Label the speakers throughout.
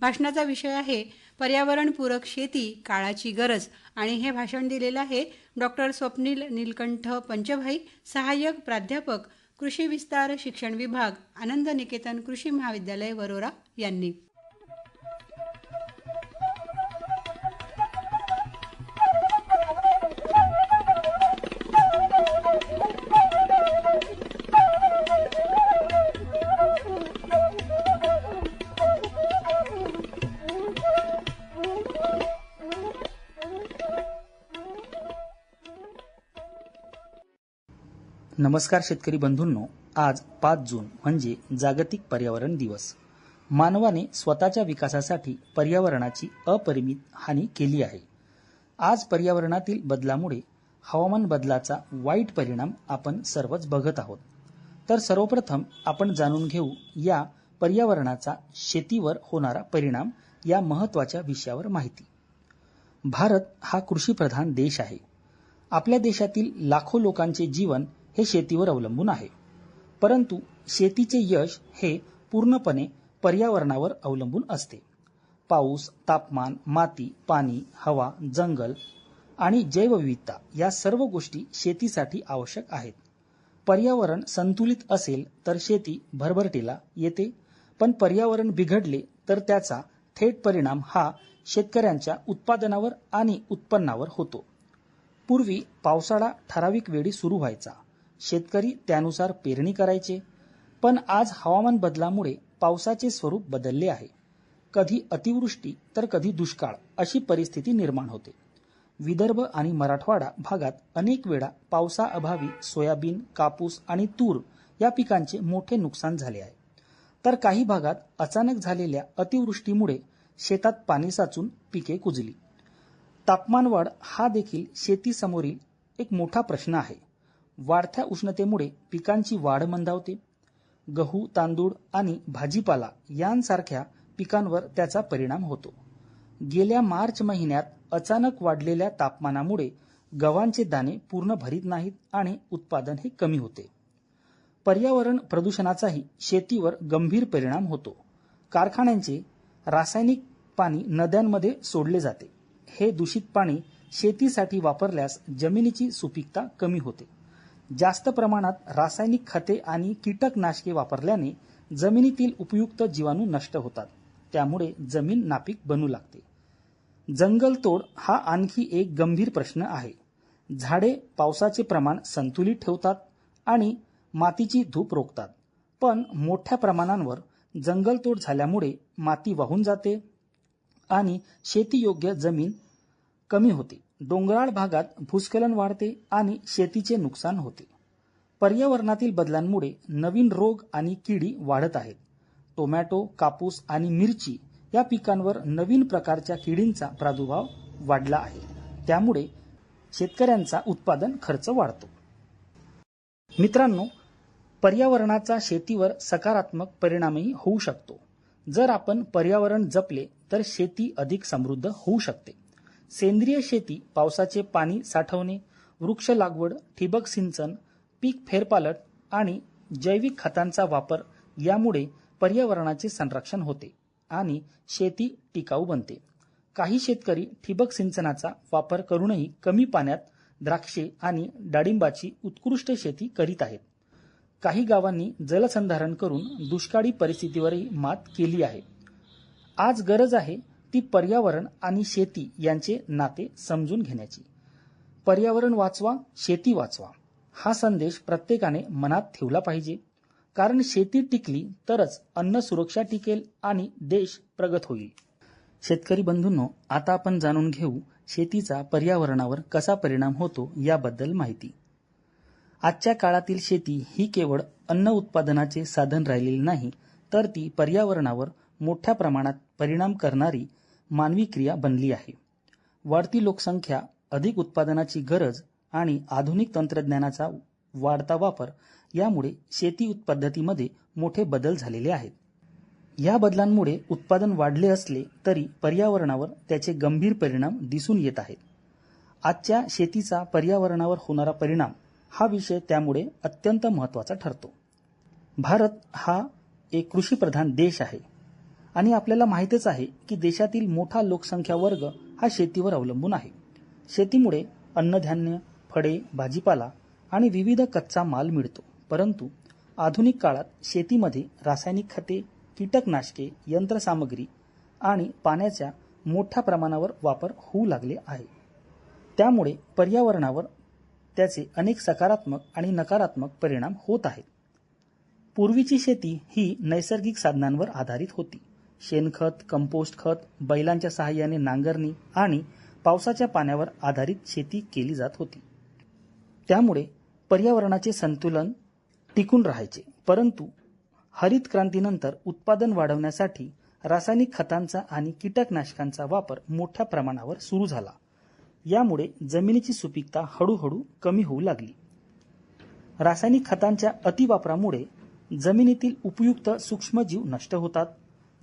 Speaker 1: भाषणाचा विषय आहे पर्यावरणपूरक शेती काळाची गरज आणि हे भाषण दिलेलं आहे डॉक्टर स्वप्नील नीलकंठ पंचभाई, सहाय्यक प्राध्यापक, कृषी विस्तार शिक्षण विभाग, आनंद निकेतन कृषी महाविद्यालय वरोरा यांनी.
Speaker 2: नमस्कार शेतकरी बंधूंनो, आज 5 जून म्हणजे जागतिक पर्यावरण दिवस. मानवाने स्वतःच्या विकासासाठी पर्यावरणाची अपरिमित हानी केली आहे. आज पर्यावरणातील बदलामुळे हवामान बदलाचा वाईट परिणाम आपण सर्वच बघत आहोत. तर सर्वप्रथम आपण जाणून घेऊ या पर्यावरणाचा शेतीवर होणारा परिणाम या महत्त्वाच्या विषयावर माहिती. भारत हा कृषीप्रधान देश आहे. आपल्या देशातील लाखो लोकांचे जीवन हे शेतीवर अवलंबून आहे. परंतु शेतीचे यश हे पूर्णपणे पर्यावरणावर अवलंबून असते. पाऊस, तापमान, माती, पाणी, हवा, जंगल आणि जैवविविधता या सर्व गोष्टी शेतीसाठी आवश्यक आहेत. पर्यावरण संतुलित असेल तर शेती भरभराटीला येते, पण पर्यावरण बिघडले तर त्याचा थेट परिणाम हा शेतकऱ्यांच्या उत्पादनावर आणि उत्पन्नावर होतो. पूर्वी पावसाळा ठराविक वेळी सुरू व्हायचा, शेतकरी त्यानुसार पेरणी करायचे. पण आज हवामान बदलामुळे पावसाचे स्वरूप बदलले आहे. कधी अतिवृष्टी तर कधी दुष्काळ अशी परिस्थिती निर्माण होते. विदर्भ आणि मराठवाडा भागात अनेक वेळा पावसाअभावी सोयाबीन, कापूस आणि तूर या पिकांचे मोठे नुकसान झाले आहे. तर काही भागात अचानक झालेल्या अतिवृष्टीमुळे शेतात पाणी साचून पिके कुजली. तापमानवाढ हा देखील शेतीसमोरील एक मोठा प्रश्न आहे. वाढत्या उष्णतेमुळे पिकांची वाढ मंदावते. गहू, तांदूळ आणि भाजीपाला यांसारख्या पिकांवर त्याचा परिणाम होतो. गेल्या मार्च महिन्यात अचानक वाढलेल्या तापमानामुळे गव्हाचे दाणे पूर्ण भरीत नाहीत आणि उत्पादन हे कमी होते. पर्यावरण प्रदूषणाचाही शेतीवर गंभीर परिणाम होतो. कारखान्यांचे रासायनिक पाणी नद्यांमध्ये सोडले जाते. हे दूषित पाणी शेतीसाठी वापरल्यास जमिनीची सुपीकता कमी होते. जास्त प्रमाणात रासायनिक खते आणि कीटकनाशके वापरल्याने जमिनीतील उपयुक्त जीवाणू नष्ट होतात. त्यामुळे जमीन नापीक बनू लागते. जंगलतोड हा आणखी एक गंभीर प्रश्न आहे. झाडे पावसाचे प्रमाण संतुलित ठेवतात आणि मातीची धूप रोखतात. पण मोठ्या प्रमाणावर जंगलतोड झाल्यामुळे माती वाहून जाते आणि शेतीयोग्य जमीन कमी होते. डोंगराळ भागात भूस्खलन वाढते आणि शेतीचे नुकसान होते. पर्यावरणातील बदलांमुळे नवीन रोग आणि किडी वाढत आहेत. टोमॅटो, कापूस आणि मिरची या पिकांवर नवीन प्रकारच्या किडींचा प्रादुर्भाव वाढला आहे. त्यामुळे शेतकऱ्यांचा उत्पादन खर्च वाढतो. मित्रांनो, पर्यावरणाचा शेतीवर सकारात्मक परिणामही होऊ शकतो. जर आपण पर्यावरण जपले तर शेती अधिक समृद्ध होऊ शकते. सेंद्रिय शेती, पावसाचे पाणी साठवणे, वृक्ष लागवड, ठिबक सिंचन, पीक फेरपालट आणि जैविक खतांचा वापर यामुळे पर्यावरणाचे संरक्षण होते आणि शेती टिकाऊ बनते. काही शेतकरी ठिबक सिंचनाचा वापर करूनही कमी पाण्यात द्राक्षे आणि डाळिंबाची उत्कृष्ट शेती करीत आहेत. काही गावांनी जलसंधारण करून दुष्काळी परिस्थितीवरही मात केली आहे. आज गरज आहे ती पर्यावरण आणि शेती यांचे नाते समजून घेण्याची. पर्यावरण वाचवा, शेती वाचवा हा संदेश प्रत्येकाने मनात ठेवला पाहिजे. कारण शेती टिकली तरच अन्न सुरक्षा टिकेल आणि देश प्रगत होईल. शेतकरी बंधूंनो, आता आपण जाणून घेऊ शेतीचा पर्यावरणावर कसा परिणाम होतो याबद्दल माहिती. आजच्या काळातील शेती ही केवळ अन्न उत्पादनाचे साधन राहिलेले नाही, तर ती पर्यावरणावर मोठ्या प्रमाणात परिणाम करणारी मानवी क्रिया बनली आहे. वाढती लोकसंख्या, अधिक उत्पादनाची गरज आणि आधुनिक तंत्रज्ञानाचा वाढता वापर यामुळे शेती पद्धतीमध्ये मोठे बदल झालेले आहेत. या बदलांमुळे उत्पादन वाढले असले तरी पर्यावरणावर त्याचे गंभीर परिणाम दिसून येत आहेत. आजच्या शेतीचा पर्यावरणावर होणारा परिणाम हा विषय त्यामुळे अत्यंत महत्त्वाचा ठरतो. भारत हा एक कृषीप्रधान देश आहे. आणि आपल्याला माहितच आहे की देशातील मोठा लोकसंख्या वर्ग हा शेतीवर अवलंबून आहे. शेतीमुळे अन्नधान्य, फळे, भाजीपाला आणि विविध कच्चा माल मिळतो. परंतु आधुनिक काळात शेतीमध्ये रासायनिक खते, कीटकनाशके, यंत्रसामग्री आणि पाण्याचा मोठ्या प्रमाणावर वापर होऊ लागले आहे. त्यामुळे पर्यावरणावर त्याचे अनेक सकारात्मक आणि नकारात्मक परिणाम होत आहेत. पूर्वीची शेती ही नैसर्गिक साधनांवर आधारित होती. शेणखत, कंपोस्ट खत, बैलांच्या सहाय्याने नांगरणी आणि पावसाच्या पाण्यावर आधारित शेती केली जात होती. त्यामुळे पर्यावरणाचे संतुलन टिकून राहायचे. परंतु हरित क्रांतीनंतर उत्पादन वाढवण्यासाठी रासायनिक खतांचा आणि कीटकनाशकांचा वापर मोठ्या प्रमाणावर सुरू झाला. यामुळे जमिनीची सुपीकता हळूहळू कमी होऊ लागली. रासायनिक खतांच्या अतिवापरामुळे जमिनीतील उपयुक्त सूक्ष्मजीव नष्ट होतात.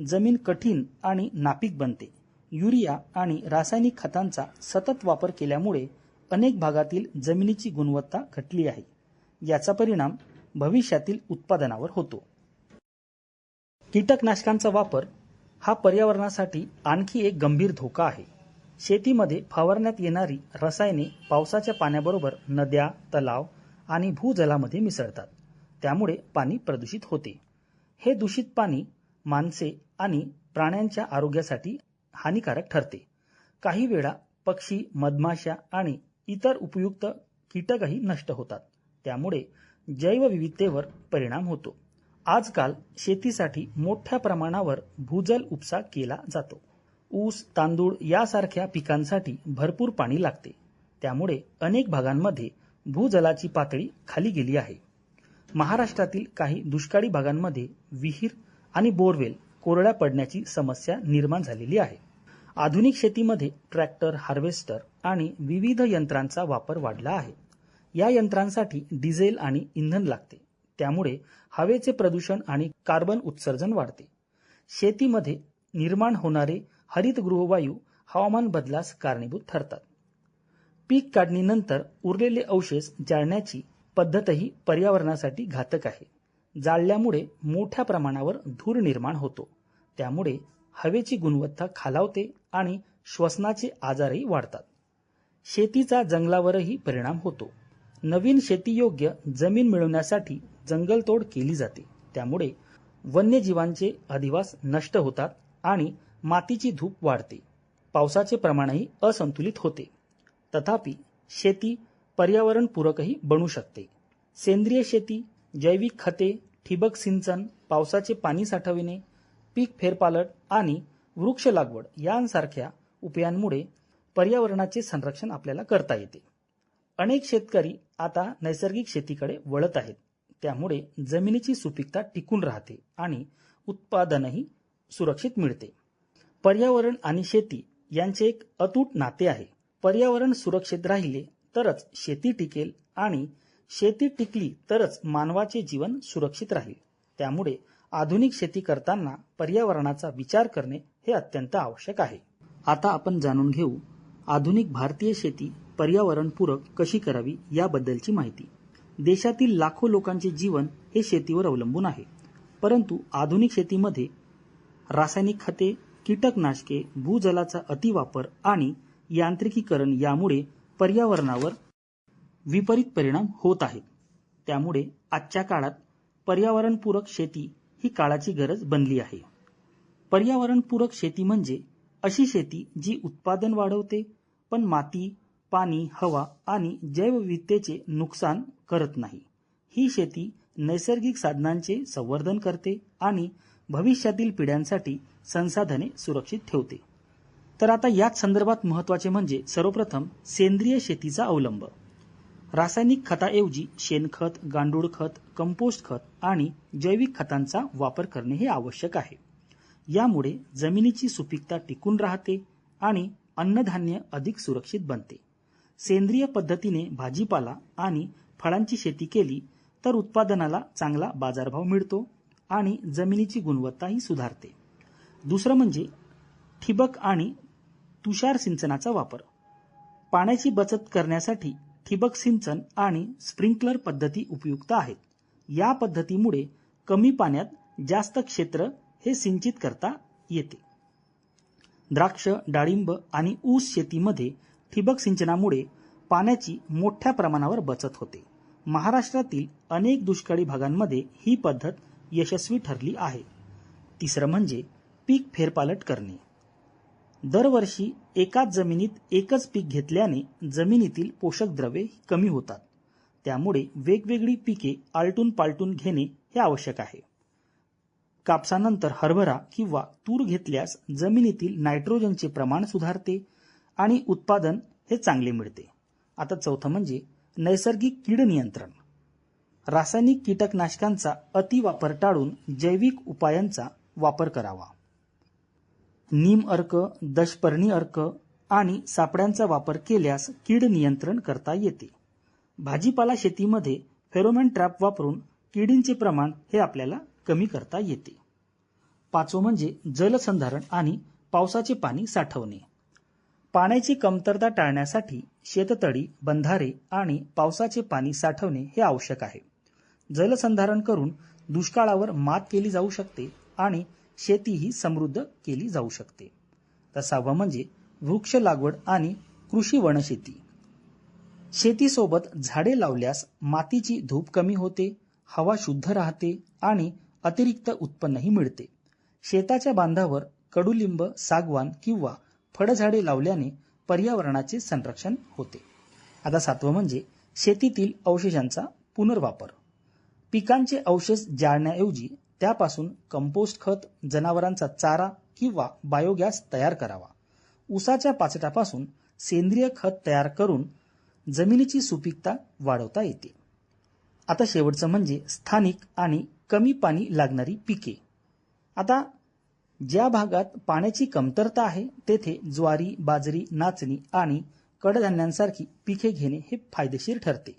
Speaker 2: जमीन कठीण आणि नापीक बनते. युरिया आणि रासायनिक खतांचा सतत वापर केल्यामुळे अनेक भागातील जमिनीची गुणवत्ता घटली आहे. याचा परिणाम भविष्यातील उत्पादनावर होतो. कीटकनाशकांचा वापर हा पर्यावरणासाठी आणखी एक गंभीर धोका आहे. शेतीमध्ये फवारण्यात येणारी रसायने पावसाच्या पाण्याबरोबर नद्या, तलाव आणि भूजलामध्ये मिसळतात. त्यामुळे पाणी प्रदूषित होते. हे दूषित पाणी माणसे आणि प्राण्यांच्या आरोग्यासाठी हानिकारक ठरते. काही वेळा पक्षी, मधमाशा आणि इतर उपयुक्त कीटकही नष्ट होतात. त्यामुळे जैवविविधतेवर परिणाम होतो. आजकाल शेतीसाठी मोठ्या प्रमाणावर भूजल उपसा केला जातो. ऊस, तांदूळ यासारख्या पिकांसाठी भरपूर पाणी लागते. त्यामुळे अनेक भागांमध्ये भूजलाची पातळी खाली गेली आहे. महाराष्ट्रातील काही दुष्काळी भागांमध्ये विहीर आणि बोरवेल कोरड्या पडण्याची समस्या निर्माण झालेली आहे. आधुनिक शेतीमध्ये ट्रॅक्टर, हार्वेस्टर आणि विविध यंत्रांचा वापर वाढला आहे. या यंत्रांसाठी डिझेल आणि इंधन लागते. त्यामुळे हवेचे प्रदूषण आणि कार्बन उत्सर्जन वाढते. शेतीमध्ये निर्माण होणारे हरितगृहवायू हवामान बदलास कारणीभूत ठरतात. पीक काढणीनंतर उरलेले अवशेष जाळण्याची पद्धतही पर्यावरणासाठी घातक आहे. जाळल्यामुळे मोठ्या प्रमाणावर धूर निर्माण होतो. त्यामुळे हवेची गुणवत्ता खालावते आणि श्वसनाचे आजारही वाढतात. शेतीचा जंगलावरही परिणाम होतो. नवीन शेतीयोग्य जमीन मिळवण्यासाठी जंगलतोड केली जाते. त्यामुळे वन्यजीवांचे अधिवास नष्ट होतात आणि मातीची धूप वाढते. पावसाचे प्रमाणही असंतुलित होते. तथापि शेती पर्यावरणपूरकही बनू शकते. सेंद्रिय शेती, जैविक खते, ठिबक सिंचन, पावसाचे पाणी साठविणे, पीक फेरपालट आणि वृक्ष लागवड यांसारख्या उपायांमुळे पर्यावरणाचे संरक्षण आपल्याला करता येते. अनेक शेतकरी आता नैसर्गिक शेतीकडे वळत आहेत. त्यामुळे जमिनीची सुपीकता टिकून राहते आणि उत्पादनही सुरक्षित मिळते. पर्यावरण आणि शेती यांचे एक अतूट नाते आहे. पर्यावरण सुरक्षित राहिले तरच शेती टिकेल आणि शेती टिकली तरच मानवाचे जीवन सुरक्षित राहील. त्यामुळे आधुनिक शेती करताना पर्यावरणाचा विचार करणे हे अत्यंत आवश्यक आहे. आता आपण जाणून घेऊ आधुनिक भारतीय शेती पर्यावरणपूरक कशी करावी याबद्दलची माहिती. देशातील लाखो लोकांचे जीवन हे शेतीवर अवलंबून आहे. परंतु आधुनिक शेतीमध्ये रासायनिक खते, कीटकनाशके, भूजलाचा अतिवापर आणि यांत्रिकीकरण यामुळे पर्यावरणावर विपरीत परिणाम होत आहेत. त्यामुळे आजच्या काळात पर्यावरणपूरक शेती ही काळाची गरज बनली आहे. पर्यावरणपूरक शेती म्हणजे अशी शेती जी उत्पादन वाढवते पण माती, पाणी, हवा आणि जैवविविधतेचे नुकसान करत नाही. ही शेती नैसर्गिक साधनांचे संवर्धन करते आणि भविष्यातील पिढ्यांसाठी संसाधने सुरक्षित ठेवते. तर आता याच संदर्भात महत्त्वाचे म्हणजे सर्वप्रथम सेंद्रिय शेतीचा अवलंब. रासायनिक खताऐवजी शेणखत, गांडूळ खत, कंपोस्ट खत आणि जैविक खतांचा वापर करणे हे आवश्यक आहे. यामुळे जमिनीची सुपीकता टिकून राहते आणि अन्नधान्य अधिक सुरक्षित बनते. सेंद्रिय पद्धतीने भाजीपाला आणि फळांची शेती केली तर उत्पादनाला चांगला बाजारभाव मिळतो आणि जमिनीची गुणवत्ताही सुधारते. दुसरं म्हणजे ठिबक आणि तुषार सिंचनाचा वापर. पाण्याची बचत करण्यासाठी ठिबक सिंचन आणि स्प्रिंकलर पद्धती उपयुक्त आहेत. या पद्धतीमुळे कमी पाण्यात जास्त क्षेत्र हे सिंचित करता येते. द्राक्ष, डाळिंब आणि ऊस शेतीमध्ये ठिबक सिंचनामुळे पाण्याची मोठ्या प्रमाणावर बचत होते. महाराष्ट्रातील अनेक दुष्काळी भागांमध्ये ही पद्धत यशस्वी ठरली आहे. तिसरं म्हणजे पीक फेरपालट करणे. दरवर्षी एकाच जमिनीत एकच पीक घेतल्याने जमिनीतील पोषक द्रव्ये कमी होतात. त्यामुळे वेगवेगळी पिके आलटून पालटून घेणे हे आवश्यक आहे. कापसानंतर हरभरा किंवा तूर घेतल्यास जमिनीतील नायट्रोजनचे प्रमाण सुधारते आणि उत्पादन हे चांगले मिळते. आता चौथं म्हणजे नैसर्गिक कीड नियंत्रण. रासायनिक कीटकनाशकांचा अतिवापर टाळून जैविक उपायांचा वापर करावा. नीम अर्क, दशपर्णी अर्क आणि सापड्यांचा वापर केल्यास कीड नियंत्रण करता येते. भाजीपाला शेतीमध्ये फेरोमोन ट्रॅप वापरून किडींचे प्रमाण हे आपल्याला कमी करता येते. पाचवं म्हणजे जलसंधारण आणि पावसाचे पाणी साठवणे. पाण्याची कमतरता टाळण्यासाठी शेततळी, बंधारे आणि पावसाचे पाणी साठवणे हे आवश्यक आहे. जलसंधारण करून दुष्काळावर मात केली जाऊ शकते आणि शेतीही समृद्ध केली जाऊ शकते. तर सहावं म्हणजे वृक्ष लागवड आणि कृषी वनशेती. शेतीसोबत झाडे लावल्यास मातीची धूप कमी होते, हवा शुद्ध राहते आणि अतिरिक्त उत्पन्नही मिळते. शेताच्या बांधावर कडुलिंब, सागवान किंवा फळझाडे लावल्याने पर्यावरणाचे संरक्षण होते. आता सातवं म्हणजे शेतीतील अवशेषांचा पुनर्वापर. पिकांचे अवशेष जाळण्याऐवजी त्यापासून कंपोस्ट खत, जनावरांचा चारा किंवा बायोगॅस तयार करावा. ऊसाच्या पाचटापासून सेंद्रिय खत तयार करून जमिनीची सुपीकता वाढवता येते. आता शेवटचं म्हणजे स्थानिक आणि कमी पाणी लागणारी पिके. आता ज्या भागात पाण्याची कमतरता आहे तेथे ज्वारी, बाजरी, नाचणी आणि कडधान्यांसारखी पिके घेणे हे फायदेशीर ठरते.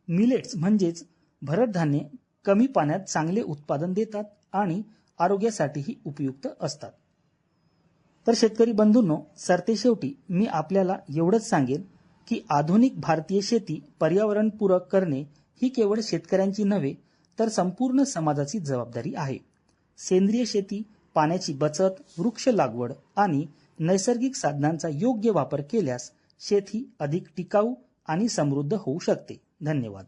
Speaker 2: मिलेट्स म्हणजेच भरड धान्ये कमी पाण्यात चांगले उत्पादन देतात आणि आरोग्यासाठीही उपयुक्त असतात. तर शेतकरी बंधूंनो, सरतेशेवटी मी आपल्याला एवढंच सांगेन की आधुनिक भारतीय शेती पर्यावरणपूरक करणे ही केवळ शेतकऱ्यांची नव्हे तर संपूर्ण समाजाची जबाबदारी आहे. सेंद्रिय शेती, पाण्याची बचत, वृक्ष लागवड आणि नैसर्गिक साधनांचा योग्य वापर केल्यास शेती अधिक टिकाऊ आणि समृद्ध होऊ शकते. धन्यवाद.